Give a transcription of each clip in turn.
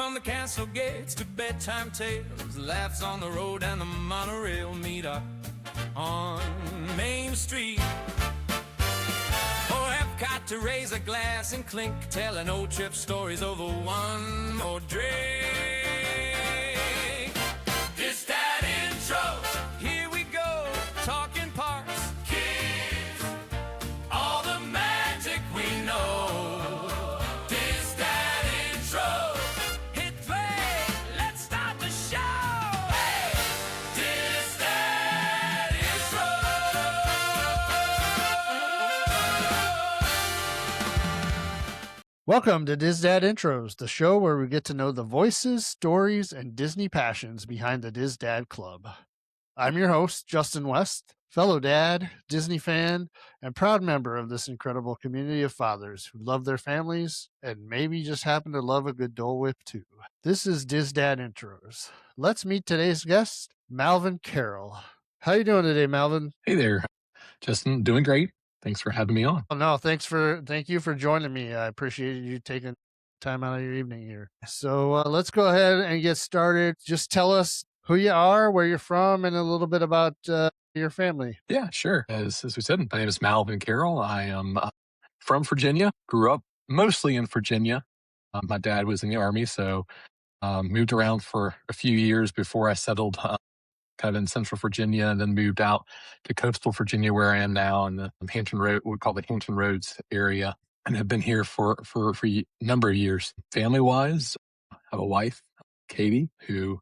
from the castle gates to bedtime tales, laughs on the road and the monorail meet up on Main Street. Oh, Epcot to raise a glass and clink, telling old trip stories over one more drink. DisDad intros, here we go, talking parks, kids, all the magic we know. DisDad intros, hit play, let's start the show. Hey, DisDad intros. Welcome to DisDad Intros, the show where we get to know the voices, stories, and Disney passions behind the DisDad Club. I'm your host, Justin West, fellow dad, Disney fan, and proud member of this incredible community of fathers who love their families and maybe just happen to love a good Dole Whip too. This is DisDad Intros. Let's meet today's guest, Malvin Carroll. How you doing today, Malvin? Hey there, Justin. Doing great. Thanks for having me on. Oh, no, thank you for joining me. I appreciate you taking time out of your evening here. So let's go ahead and get started. Just tell us who you are, where you're from, and a little bit about your family. Yeah, sure. As we said, my name is Malvin Carroll. I am from Virginia. Grew up mostly in Virginia. My dad was in the Army, so moved around for a few years before I settled kind of in Central Virginia, and then moved out to coastal Virginia, where I am now in the Hampton Road, we call the Hampton Roads area, and have been here for a number of years. Family wise, I have a wife, Katie, who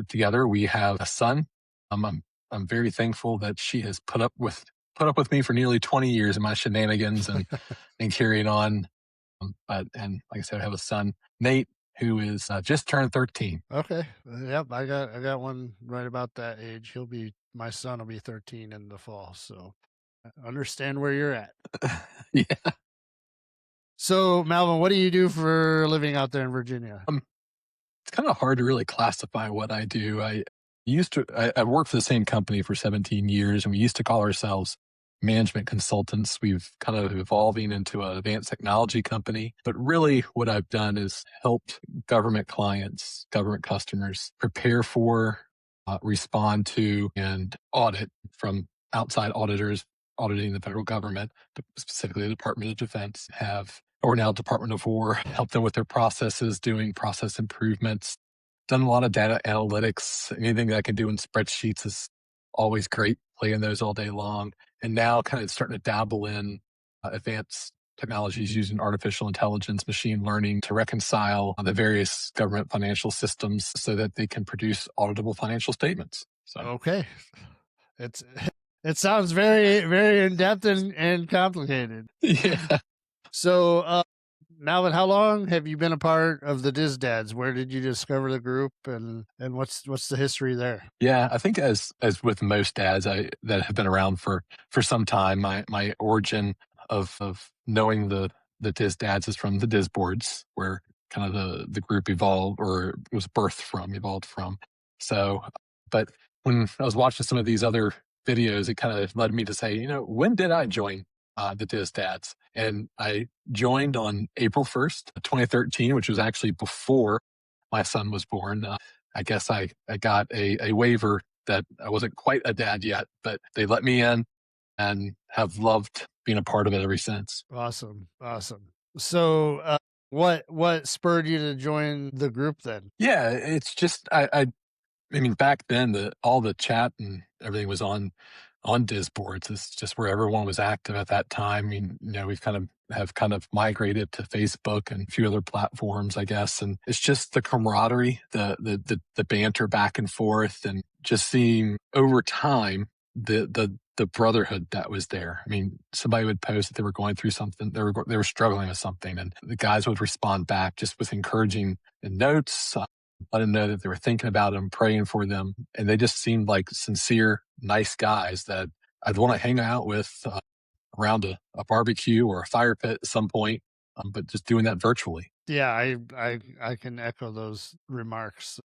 together we have a son. I'm very thankful that she has put up with me for nearly 20 years in my shenanigans and carrying on. And like I said, I have a son, Nate, who is just turned 13. Okay. Yep. I got one right about that age. My son will be 13 in the fall. So I understand where you're at. Yeah. So Malvin, what do you do for a living out there in Virginia? It's kind of hard to really classify what I do. I worked for the same company for 17 years, and we used to call ourselves management consultants. We've kind of evolving into an advanced technology company. But really what I've done is helped government clients, government customers prepare for, respond to, and audit from outside auditors auditing the federal government, specifically the Department of Defense, or now Department of War, help them with their processes, doing process improvements. Done a lot of data analytics. Anything that I can do in spreadsheets is always great, playing those all day long. And now kind of starting to dabble in advanced technologies using artificial intelligence, machine learning to reconcile the various government financial systems so that they can produce auditable financial statements. So, okay. It sounds very, very in-depth and complicated. Yeah. So, Malvin, how long have you been a part of the DisDads? Where did you discover the group, and what's the history there? Yeah, I think as with most dads that have been around for some time, my origin of knowing the DisDads is from the Dis boards, where kind of the group evolved from. So, but when I was watching some of these other videos, it kind of led me to say, when did I join the DisDads? And I joined on April 1st, 2013, which was actually before my son was born. I guess I got a waiver that I wasn't quite a dad yet, but they let me in and have loved being a part of it ever since. Awesome. So what spurred you to join the group then? Yeah, it's just, I mean, back then, all the chat and everything was on Dis boards. It's just where everyone was active at that time. I mean, we've kind of migrated to Facebook and a few other platforms, I guess. And it's just the camaraderie, the banter back and forth, and just seeing over time the brotherhood that was there. I mean, somebody would post that they were going through something, they were struggling with something, and the guys would respond back just with encouraging notes. Let them know that they were thinking about them, praying for them. And they just seemed like sincere, nice guys that I'd want to hang out with around a barbecue or a fire pit at some point, but just doing that virtually. Yeah, I can echo those remarks.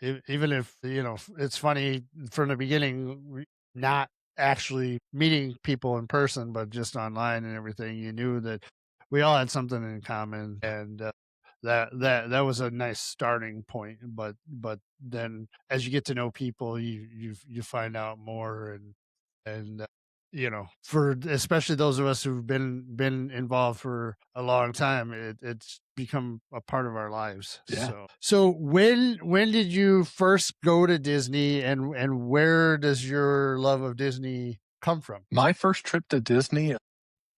Even if, it's funny from the beginning, not actually meeting people in person, but just online and everything, you knew that we all had something in common. And that was a nice starting point. But then as you get to know people, you find out more, and for especially those of us who've been involved for a long time, it's become a part of our lives. Yeah. So when did you first go to Disney, and where does your love of Disney come from? My first trip to Disney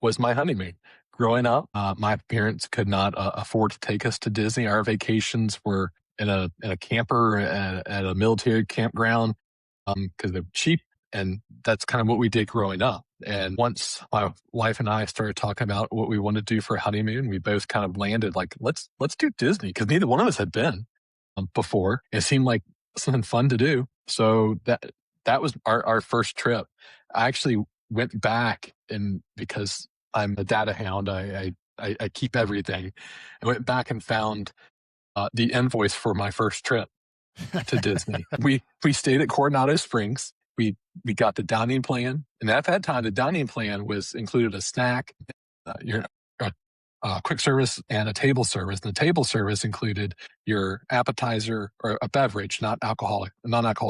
was my honeymoon. Growing up, my parents could not afford to take us to Disney. Our vacations were in a camper at a military campground because they're cheap, and that's kind of what we did growing up. And once my wife and I started talking about what we wanted to do for a honeymoon, we both kind of landed like, let's do Disney, because neither one of us had been before. It seemed like something fun to do. So that was our first trip. I actually went back, and because I'm a data hound, I keep everything. I went back and found the invoice for my first trip to Disney. We stayed at Coronado Springs. We got the dining plan, and at that time, the dining plan included a snack, your quick service, and a table service. And the table service included your appetizer, or a beverage, non-alcoholic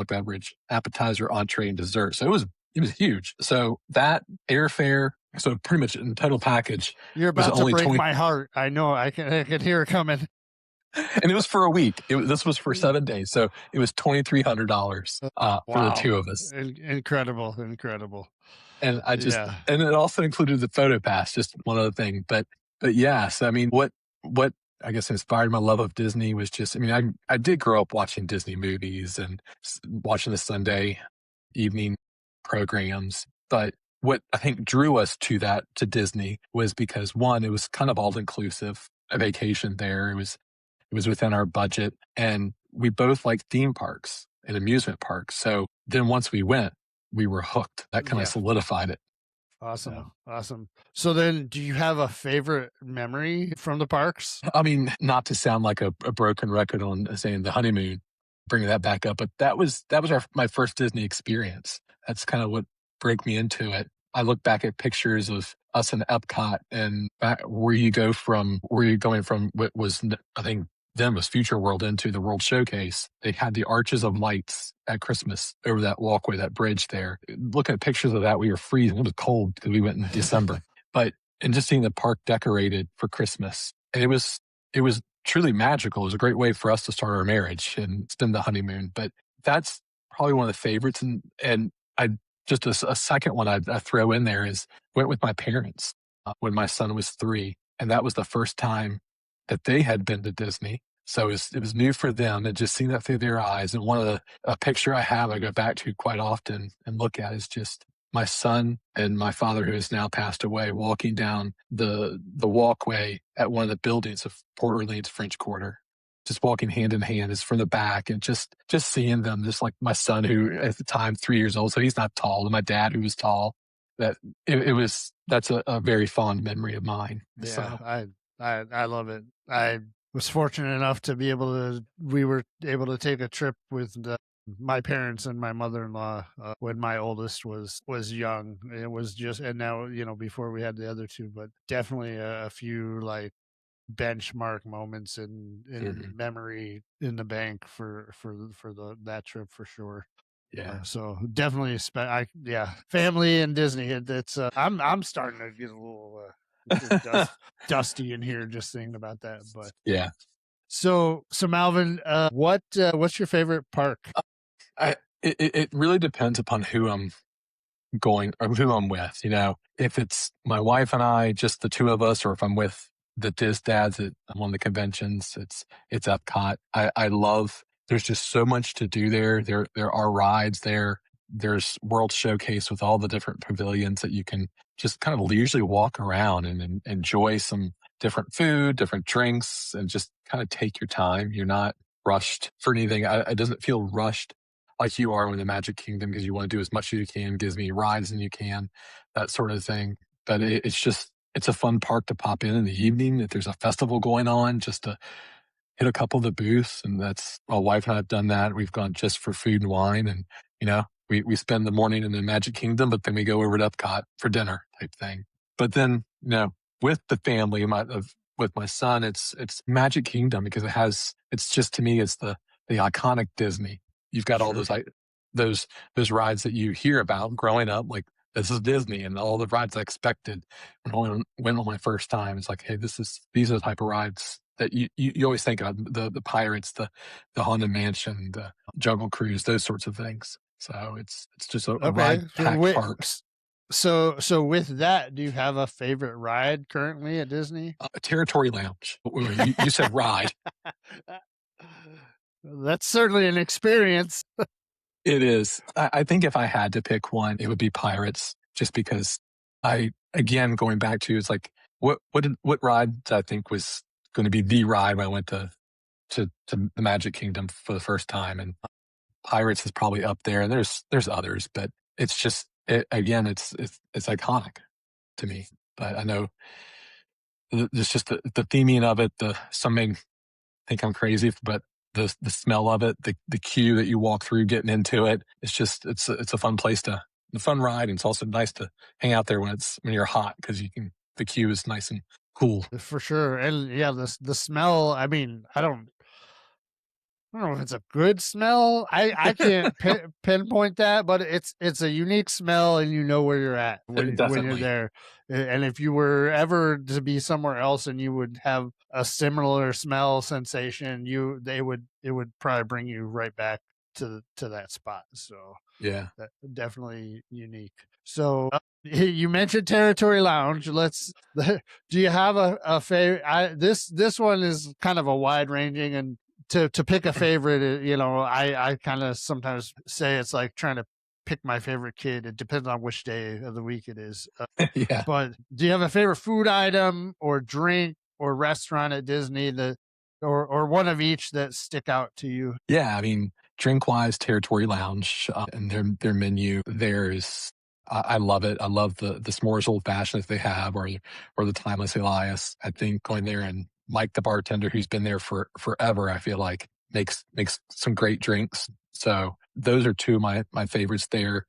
beverage, appetizer, entree, and dessert. So it was huge. So that airfare, so pretty much in total package. You're about to break my heart. I know. I can hear it coming. And it was for a week. This was for 7 days. So it was $2,300 for the two of us. Incredible. And and it also included the photo pass, just one other thing. But yeah, so I mean, what I guess inspired my love of Disney was just, I mean, I did grow up watching Disney movies and watching the Sunday evening programs. But what I think drew us to Disney was because, one, it was kind of all inclusive, a vacation there. It was within our budget, and we both liked theme parks and amusement parks. So then once we went, we were hooked. That kind of solidified it. Awesome. Awesome. So then, do you have a favorite memory from the parks? I mean, not to sound like a broken record on saying the honeymoon, bringing that back up, but that was my first Disney experience. That's kind of what broke me into it. I look back at pictures of us in Epcot, and where you going from what was, I think then was Future World, into the World Showcase. They had the arches of lights at Christmas over that walkway, that bridge there. Looking at pictures of that, we were freezing. It was cold because we went in December. And just seeing the park decorated for Christmas, and it was truly magical. It was a great way for us to start our marriage and spend the honeymoon. But that's probably one of the favorites. And I just a second one I throw in there is went with my parents when my son was 3, and that was the first time that they had been to Disney. So it was new for them, and just seeing that through their eyes. And one of a picture I have, I go back to quite often and look at, is just my son and my father, who has now passed away, walking down the walkway at one of the buildings of Port Orleans French Quarter, just walking hand in hand, is from the back, and just seeing them, just like my son, who at the time 3 years old, so he's not tall, and my dad, who was tall. That's a very fond memory of mine. Yeah, so. I love it. I was fortunate enough to we were able to take a trip with my parents and my mother-in-law when my oldest was young. It was just, and now, before we had the other two, but definitely a few like benchmark moments in memory in the bank for that trip, for sure. Yeah. So definitely, family and Disney. It's I'm starting to get a little dusty in here just thinking about that. But yeah. So Malvin, what's your favorite park? It really depends upon who I'm going or who I'm with. If it's my wife and I, just the two of us, or if I'm with the DisDads at one of the conventions, it's Epcot. I love. There's just so much to do there. There are rides there. There's World Showcase with all the different pavilions that you can just kind of leisurely walk around and enjoy some different food, different drinks, and just kind of take your time. You're not rushed for anything. It doesn't feel rushed like you are in the Magic Kingdom, because you want to do as much as you can, give as many rides as you can, that sort of thing. But it's a fun park to pop in the evening. If there's a festival going on, just to hit a couple of the booths. And that's, my wife and I have done that. We've gone just for food and wine, and we spend the morning in the Magic Kingdom, but then we go over to Epcot for dinner type thing. But then, with the family, with my son, it's Magic Kingdom because it's just to me, it's the iconic Disney. You've got all Sure. those rides that you hear about growing up, like this is Disney, and all the rides I expected when I went on my first time. It's like, hey, these are the type of rides that you always think of, the Pirates, the Haunted Mansion, the Jungle Cruise, those sorts of things. So it's just a Okay. ride packed park. So with that, do you have a favorite ride currently at Disney? Territory Lounge. You said ride. That's certainly an experience. It is. I think if I had to pick one, it would be Pirates, just because again, going back to, it's like, what ride I think was going to be the ride when I went to the Magic Kingdom for the first time, and Pirates is probably up there. And there's others, but it's just, again, it's iconic to me. But I know there's just the theming of it. Some may think I'm crazy, but the smell of it, the queue that you walk through getting into it, it's a fun place a fun ride. And it's also nice to hang out there when you're hot, because the queue is nice and cool. For sure. And yeah, the smell, I mean, I don't know if it's a good smell. I can't pinpoint that, but it's a unique smell, and you know where you're at when you're Definitely. there. And if you were ever to be somewhere else and you would have a similar smell sensation, it would probably bring you right back to that spot. So Yeah. that definitely unique. So you mentioned Territory Lounge. Do you have a favorite? This one is kind of a wide ranging, and to pick a favorite, I kind of sometimes say it's like trying to pick my favorite kid. It depends on which day of the week it is. Yeah. But do you have a favorite food item or drink or restaurant at Disney or one of each that stick out to you? Yeah. I mean, drink wise, Territory Lounge, and their menu there is, I love it. I love the s'mores old fashioned that they have, or the timeless Elias. I think going there, and Mike, the bartender, who's been there for forever, I feel like makes some great drinks. So those are two of my favorites there.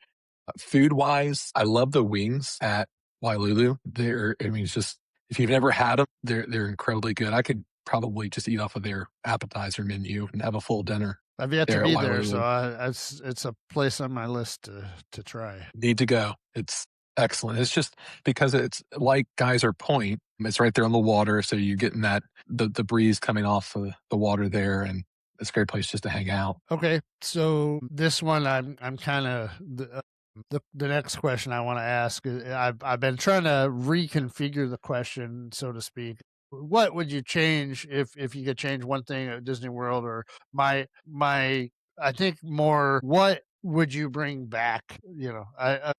Food wise, I love the wings at Wailulu. It's just, if you've never had them, they're incredibly good. I could probably just eat off of their appetizer menu and have a full dinner. I've yet to There at be there, Wailulu. so it's a place on my list to try. Need to go. It's excellent. It's just because it's like Geyser Point. It's right there on the water, so you're getting the breeze coming off of the water there, and it's a great place just to hang out. Okay, so this one I'm kind of the next question I want to ask is, I've been trying to reconfigure the question, so to speak. What would you change if you could change one thing at Disney World? Or my I think more, what would you bring back?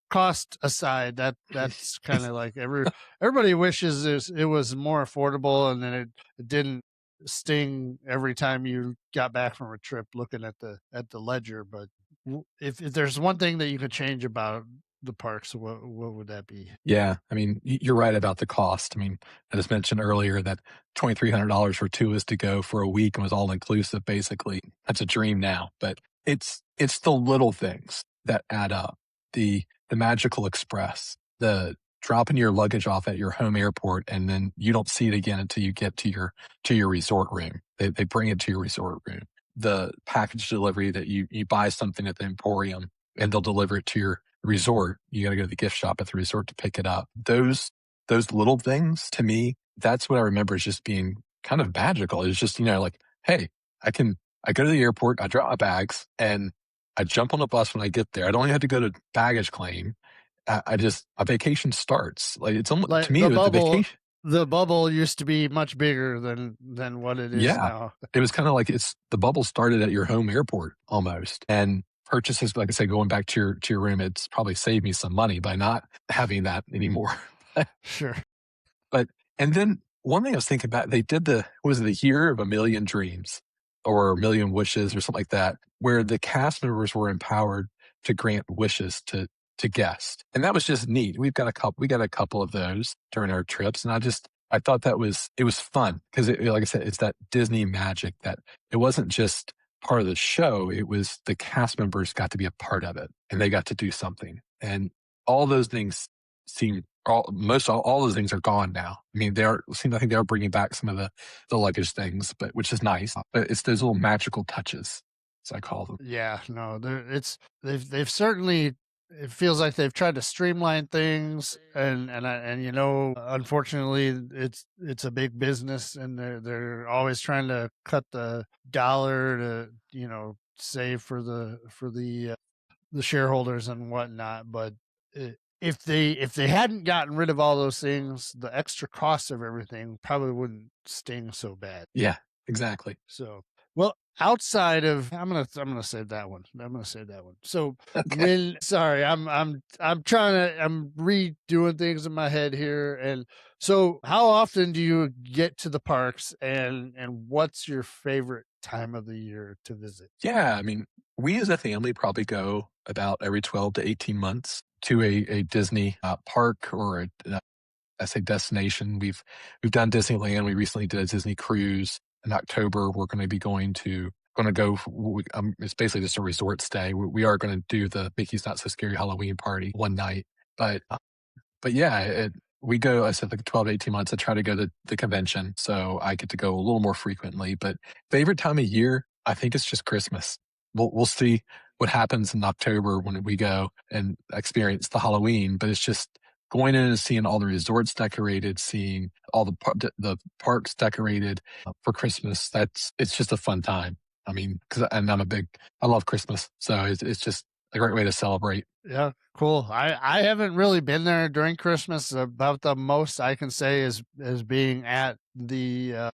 Cost aside, that's kind of like everybody wishes it was more affordable, and then it didn't sting every time you got back from a trip looking at the ledger. But if there's one thing that you could change about the parks, what would that be? Yeah, I mean, you're right about the cost. I mean, I just mentioned earlier that $2,300 for two is to go for a week and was all inclusive. Basically, that's a dream now. But it's the little things that add up. The Magical Express, the dropping your luggage off at your home airport, and then you don't see it again until you get to your resort room. They bring it to your resort room. The package delivery that you buy something at the Emporium and they'll deliver it to your resort. You got to go to the gift shop at the resort to pick it up. Those little things, to me, that's what I remember as just being kind of magical. It's just, like, hey, I go to the airport, I drop my bags, and I jump on the bus when I get there. I don't even have to go to baggage claim. My vacation starts. Like, it's almost, Like to me, the the bubble, vacation. the bubble used to be much bigger than what it is Yeah. now. It was kind of like the bubble started at your home airport almost. And purchases, like I said, going back to your room, it's probably saved me some money by not having that anymore. Sure. But, and then one thing I was thinking about, they did was it the Year of a Million Dreams or a Million Wishes or something like that, where the cast members were empowered to grant wishes to guests. And that was just neat. We got a couple of those during our trips. And I thought it was fun because, like I said, it's that Disney magic that it wasn't just part of the show. It was the cast members got to be a part of it, and they got to do something. And all those things seem all those things are gone now. I mean, I think they are bringing back some of the luggage things, but which is nice. But it's those little magical touches, as I call them. Yeah, no, they've certainly, it feels like they've tried to streamline things, and unfortunately it's a big business, and they're always trying to cut the dollar to save for the shareholders and whatnot. But if they hadn't gotten rid of all those things, the extra cost of everything probably wouldn't sting so bad. Yeah, exactly. So, well, outside of, I'm gonna save that one. So Okay. I'm redoing things in my head here. And so how often do you get to the parks, and what's your favorite time of the year to visit? Yeah, I mean, we as a family probably go about every 12 to 18 months to a Disney park or I say destination. We've done Disneyland. We recently did a Disney cruise in October. We're going to be going to go. It's basically just a resort stay. We are going to do the Mickey's Not So Scary Halloween party one night, but yeah, we go, I said, like 12 to 18 months. I try to go to the convention, so I get to go a little more frequently. But favorite time of year, I think it's just Christmas. We'll see what happens in October when we go and experience the Halloween. But it's just going in and seeing all the resorts decorated, seeing all the parks decorated for Christmas. It's just a fun time. I mean, I love Christmas, so it's just a great way to celebrate. Yeah, cool. I haven't really been there during Christmas. About the most I can say is being at the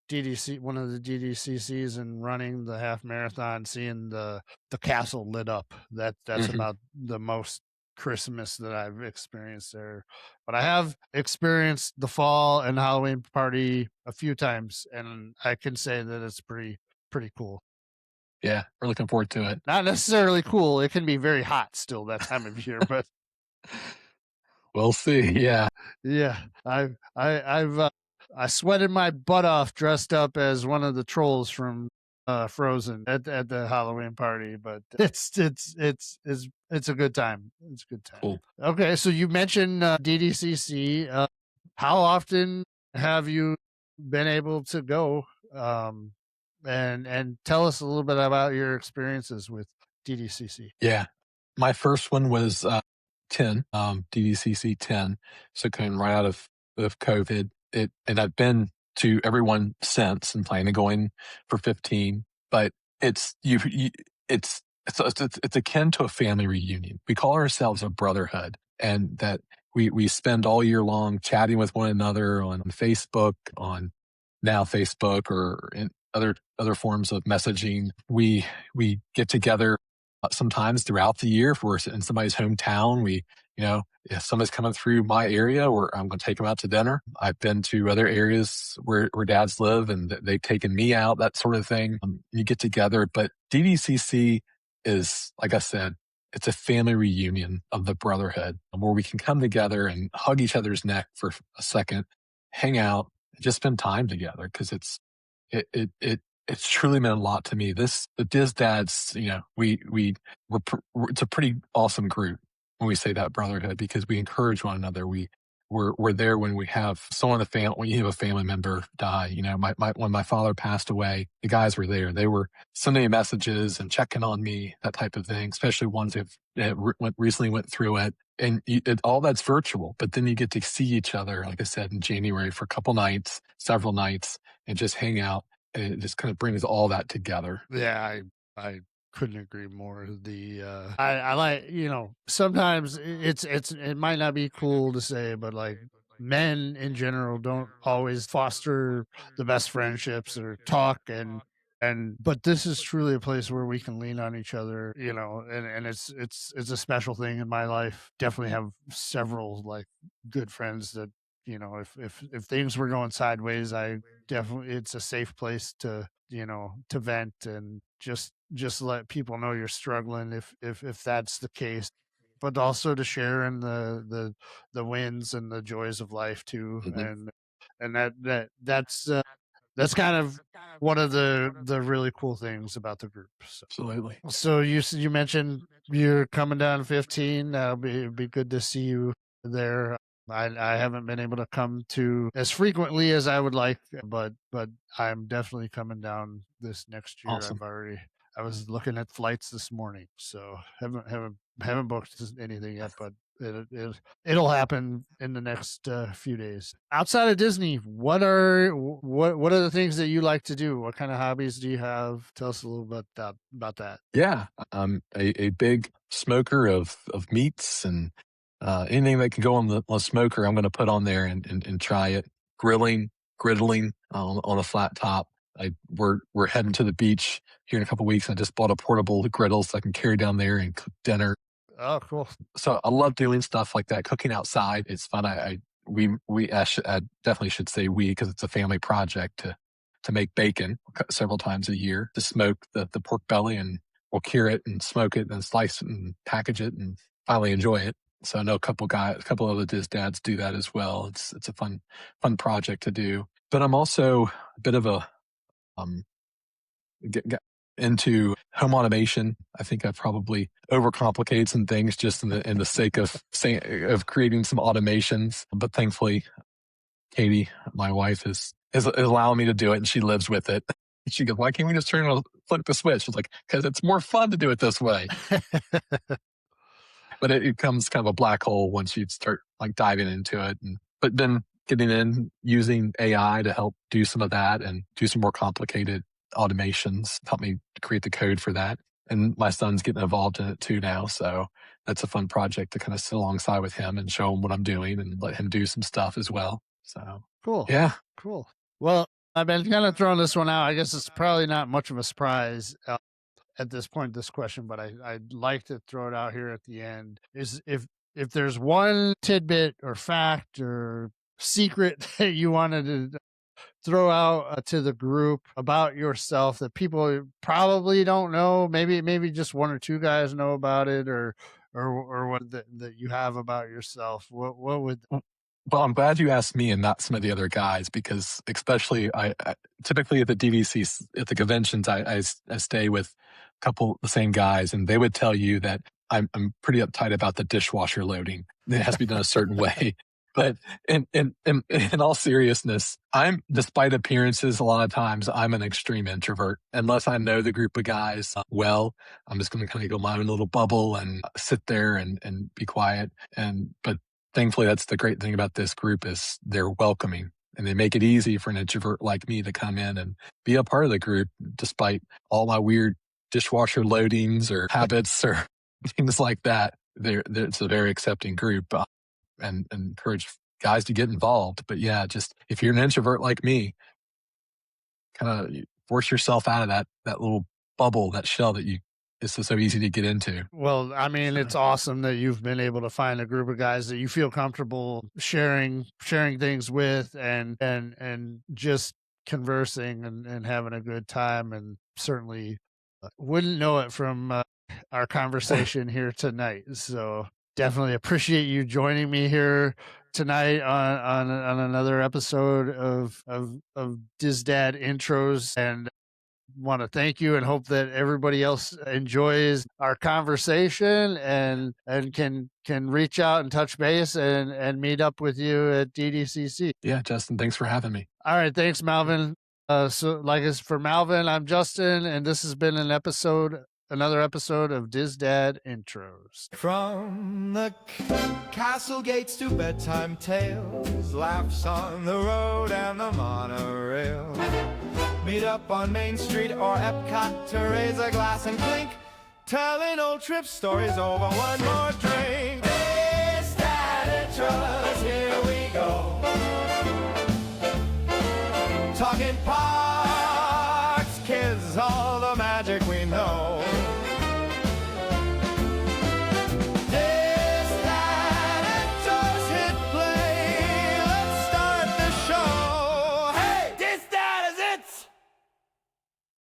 DDC, one of the DDCCs, and running the half marathon, seeing the castle lit up. That's Mhm. about the most Christmas that I've experienced there. But I have experienced the fall and Halloween party a few times, and I can say that it's pretty cool. Yeah, we're looking forward to it. Not necessarily cool. It can be very hot still that time of year, but We'll see. Yeah, yeah, I sweated my butt off dressed up as one of the trolls from Frozen at the Halloween party. But it's a good time. It's a good time. cool. Okay, so you mentioned DDCC. How often have you been able to go? And tell us a little bit about your experiences with DDCC. Yeah. My first one was 10, DDCC 10. So coming right out of COVID. And I've been to everyone since and plan on going for 15. But it's it's akin to a family reunion. We call ourselves a brotherhood, and that we spend all year long chatting with one another on Facebook, on now Facebook, or in other forms of messaging. We get together sometimes throughout the year. If we're in somebody's hometown, if somebody's coming through my area, or I'm going to take them out to dinner. I've been to other areas where dads live, and they've taken me out, that sort of thing. You get together, but DDCC is, like I said, it's a family reunion of the brotherhood, where we can come together and hug each other's neck for a second, hang out, and just spend time together, because it's truly meant a lot to me. The DisDads, it's a pretty awesome group when we say that brotherhood, because we encourage one another. We're there when we have someone when you have a family member die. When my father passed away, the guys were there. They were sending me messages and checking on me, that type of thing, especially ones that recently went through it. And all that's virtual, but then you get to see each other, like I said, in January for a couple nights, several nights, and just hang out. And it just kind of brings all that together. Yeah, I couldn't agree more. I like, sometimes it might not be cool to say, but like, men in general don't always foster the best friendships or talk, but this is truly a place where we can lean on each other, and it's a special thing in my life. Definitely have several like good friends that, if things were going sideways, it's a safe place to, to vent, and just let people know you're struggling if that's the case, but also to share in the wins and the joys of life too. Mhm. And that's kind of one of the really cool things about the group. Absolutely. So you mentioned you're coming down 15. It'd be good to see you there. I haven't been able to come to as frequently as I would like, but I'm definitely coming down this next year. Awesome. I was looking at flights this morning, so haven't booked anything yet, but it'll happen in the next few days. Outside of Disney, what are the things that you like to do? What kind of hobbies do you have? Tell us a little bit about that. Yeah, I'm a big smoker of meats and anything that can go on the smoker, I'm going to put on there and try it. Grilling, griddling on a flat top. We're heading to the beach here in a couple of weeks. I just bought a portable griddle so I can carry down there and cook dinner. Oh, cool. So I love doing stuff like that. Cooking outside, it's fun. I definitely should say we, because it's a family project to make bacon several times a year, to smoke the pork belly, and we'll cure it and smoke it and slice it and package it and finally enjoy it. So I know a couple of the DisDads do that as well. It's a fun project to do. But I'm also a bit of a get into home automation. I think I probably overcomplicated some things just in the sake of creating some automations. But thankfully, Katie, my wife, is allowing me to do it, and she lives with it. She goes, "Why can't we just flip the switch?" I was like, "Because it's more fun to do it this way." But it becomes kind of a black hole once you start like diving into it. But then getting in, using AI to help do some of that and do some more complicated automations, help me create the code for that. And my son's getting involved in it too now. So that's a fun project to kind of sit alongside with him and show him what I'm doing and let him do some stuff as well. So cool. Yeah. Cool. Well, I've been kind of throwing this one out. I guess it's probably not much of a surprise at this point, this question, but I'd like to throw it out here at the end. Is if there's one tidbit or fact or secret that you wanted to throw out to the group about yourself that people probably don't know, maybe just one or two guys know about it, or what that you have about yourself, what would? Well, I'm glad you asked me and not some of the other guys, because especially I typically at the DVC, at the conventions, I stay with a couple the same guys, and they would tell you that I'm pretty uptight about the dishwasher loading. It has to be done a certain way. But in all seriousness, despite appearances, a lot of times I'm an extreme introvert. Unless I know the group of guys well, I'm just going to kind of go my own little bubble and sit there and be quiet. But thankfully, that's the great thing about this group, is they're welcoming, and they make it easy for an introvert like me to come in and be a part of the group, despite all my weird dishwasher loadings or habits or things like that. It's a very accepting group, and encourage guys to get involved. But yeah, just if you're an introvert like me, kind of force yourself out of that little bubble, that shell that it's so easy to get into. Well, I mean, it's awesome that you've been able to find a group of guys that you feel comfortable sharing things with and just conversing and having a good time. And certainly wouldn't know it from our conversation here tonight. So definitely appreciate you joining me here tonight on another episode of DisDad Intros, and want to thank you and hope that everybody else enjoys our conversation and can reach out and touch base and meet up with you at DDCC. Yeah, Justin, thanks for having me. All right, thanks, Malvin. So like as for Malvin, I'm Justin, and this has been another episode of DisDad Intros. From the castle gates to bedtime tales, laughs on the road and the monorail. Meet up on Main Street or Epcot to raise a glass and clink, telling old trip stories over one more drink.